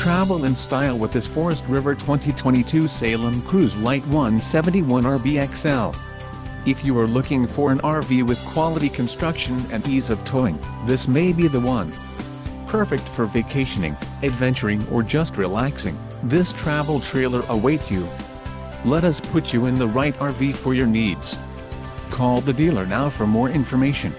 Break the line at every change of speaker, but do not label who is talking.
Travel in style with this Forest River 2022 Salem Cruise Lite 171 RBXL. If you are looking for an RV with quality construction and ease of towing, this may be the one. Perfect for vacationing, adventuring or just relaxing, this travel trailer awaits you. Let us put you in the right RV for your needs. Call the dealer now for more information.